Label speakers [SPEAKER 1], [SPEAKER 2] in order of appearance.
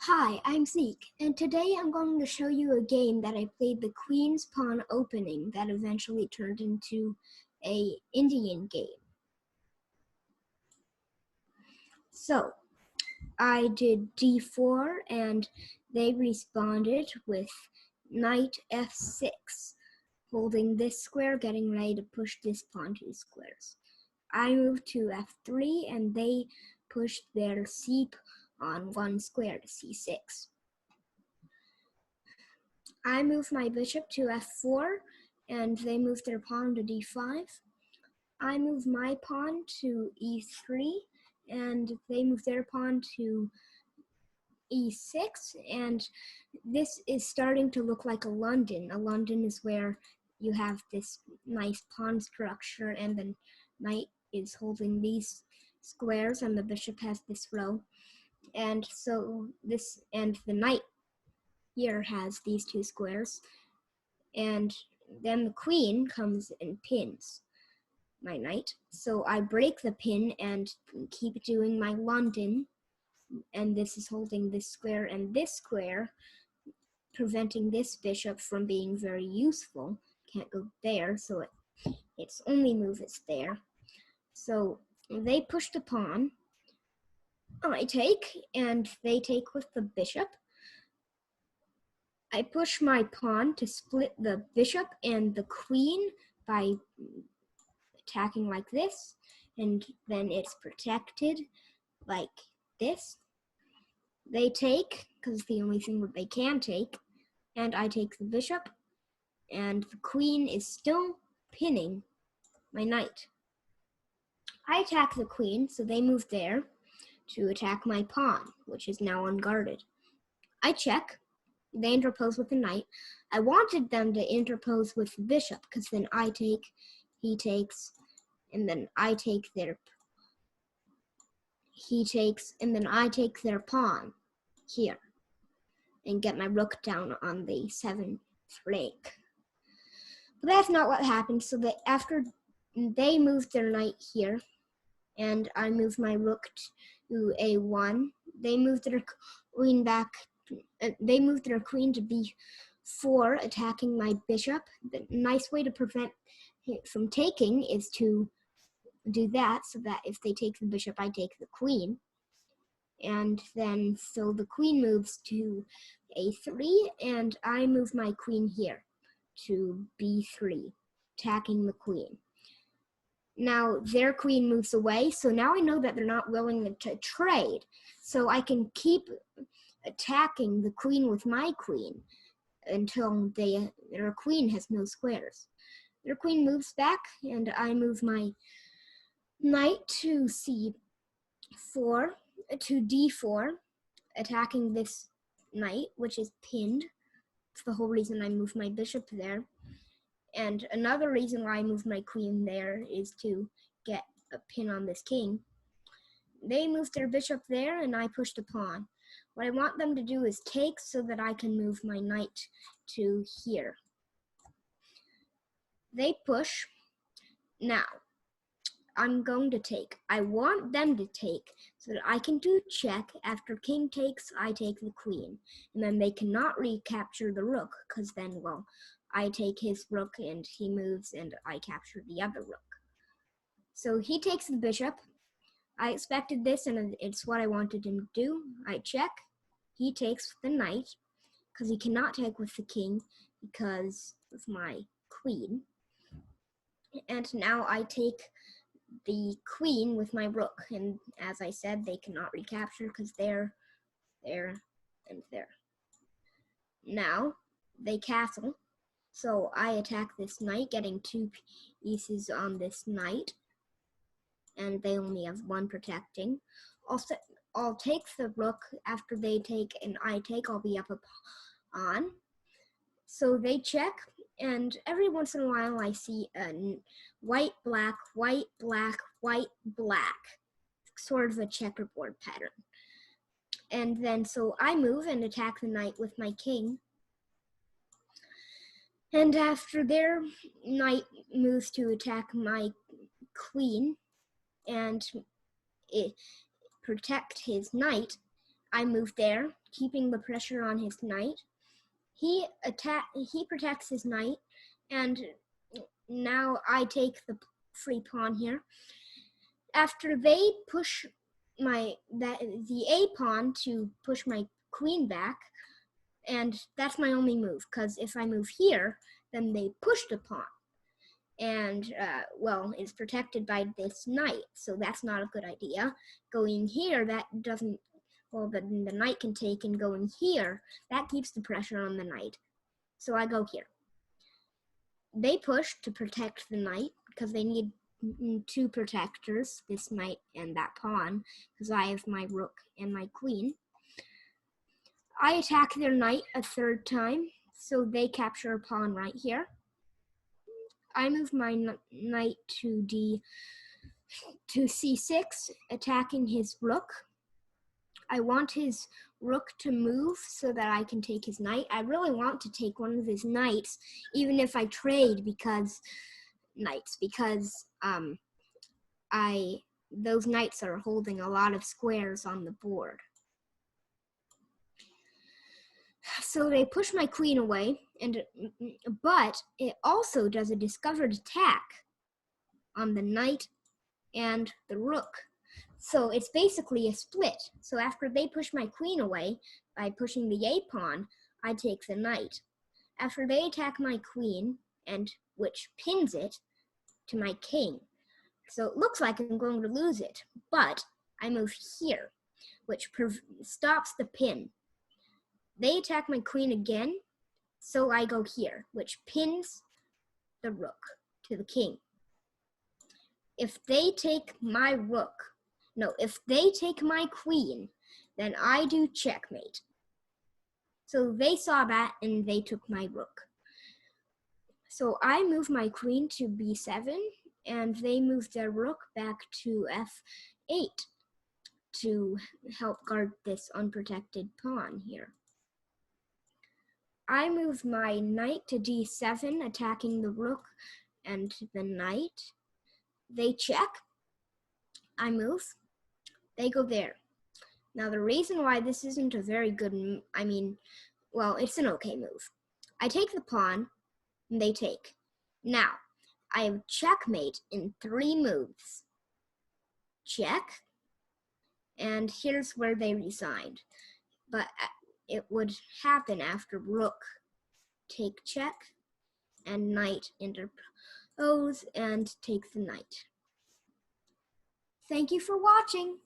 [SPEAKER 1] Hi, I'm Zeke, and today I'm going to show you a game that I played the Queen's Pawn opening that eventually turned into a Indian game. So, I did d4 and they responded with knight f6, holding this square, getting ready to push this pawn 2 squares. I moved to f3 and they pushed their c on 1 square to c6. I moved my bishop to f4 and they moved their pawn to d5. I moved my pawn to e3 and they moved their pawn to e6, and this is starting to look like a London. A London is where you have this nice pawn structure and the knight is holding these squares and the bishop has this row. And so this, and the knight here has these 2 squares, and then the queen comes and pins my knight. So I break the pin and keep doing my London, and this is holding this square and this square, preventing this bishop from being very useful. Can't go there, so its only move is there. So they push the pawn, I take, and they take with the bishop. I push my pawn to split the bishop and the queen by attacking like this, and then it's protected like this. They take, because it's the only thing that they can take, and I take the bishop, and the queen is still pinning my knight. I attack the queen, so they move there to attack my pawn, which is now unguarded. I check. They interpose with the knight. I wanted them to interpose with the bishop, because then I take, he takes, and then I take their, he takes, and then I take their pawn here and get my rook down on the 7th rank. But that's not what happened. So that after they moved their knight here, and I moved my rook to a1, they moved their queen back. They moved their queen to b4, attacking my bishop. The nice way to prevent it from taking is to do that, so that if they take the bishop, I take the queen. And then, so the queen moves to a3, and I move my queen here to b3, attacking the queen. Now their queen moves away, so now I know that they're not willing to trade, so I can keep attacking the queen with my queen until their queen has no squares. Their queen moves back, and I move my knight to c4, to d4, attacking this knight, which is pinned. It's the whole reason I moved my bishop there. And another reason why I moved my queen there is to get a pin on this king. They moved their bishop there, and I pushed a pawn. What I want them to do is take, so that I can move my knight to here. They push. Now, I'm going to take. I want them to take so that I can do check. After king takes, I take the queen. And then they cannot recapture the rook, because then, well, I take his rook and he moves and I capture the other rook. So he takes the bishop. I expected this, and it's what I wanted him to do. I check. He takes the knight, because he cannot take with the king because of my queen. And now I take the queen with my rook, and as I said, they cannot recapture because they're there and there. Now they castle, so I attack this knight, getting 2 pieces on this knight, and they only have 1 protecting. I'll take the rook after they take and I take. I'll be up a pawn. So they check, and every once in a while I see a white, black, white, black, white, black, sort of a checkerboard pattern. And then so I move and attack the knight with my king. And after their knight moves to attack my queen and protect his knight, I move there, keeping the pressure on his knight. He protects his knight, and now I take the free pawn here. After they push the A pawn to push my queen back, and that's my only move, because if I move here, then they push the pawn. And, well, it's protected by this knight, so that's not a good idea. Going here, that doesn't, well, the knight can take, and going here, that keeps the pressure on the knight. So I go here. They push to protect the knight, because they need two protectors, this knight and that pawn, because I have my rook and my queen. I attack their knight a third time, so they capture a pawn right here. I move my knight to c6, attacking his rook. I want his rook to move so that I can take his knight. I really want to take one of his knights, even if I trade because those knights are holding a lot of squares on the board. So they push my queen away, but it also does a discovered attack on the knight and the rook. So it's basically a split. So after they push my queen away by pushing the A pawn, I take the knight. After they attack my queen, and which pins it to my king. So it looks like I'm going to lose it, but I move here, which stops the pin. They attack my queen again, so I go here, which pins the rook to the king. If they take my queen, then I do checkmate. So they saw that and they took my rook. So I move my queen to b7, and they move their rook back to f8 to help guard this unprotected pawn here. I move my knight to d7, attacking the rook and the knight. They check. I move. They go there. Now, the reason why this isn't a very good, well, it's an okay move. I take the pawn, and they take. Now, I have checkmate in 3 moves. Check, and here's where they resigned. But it would happen after rook take check, and knight interpose and take the knight. Thank you for watching.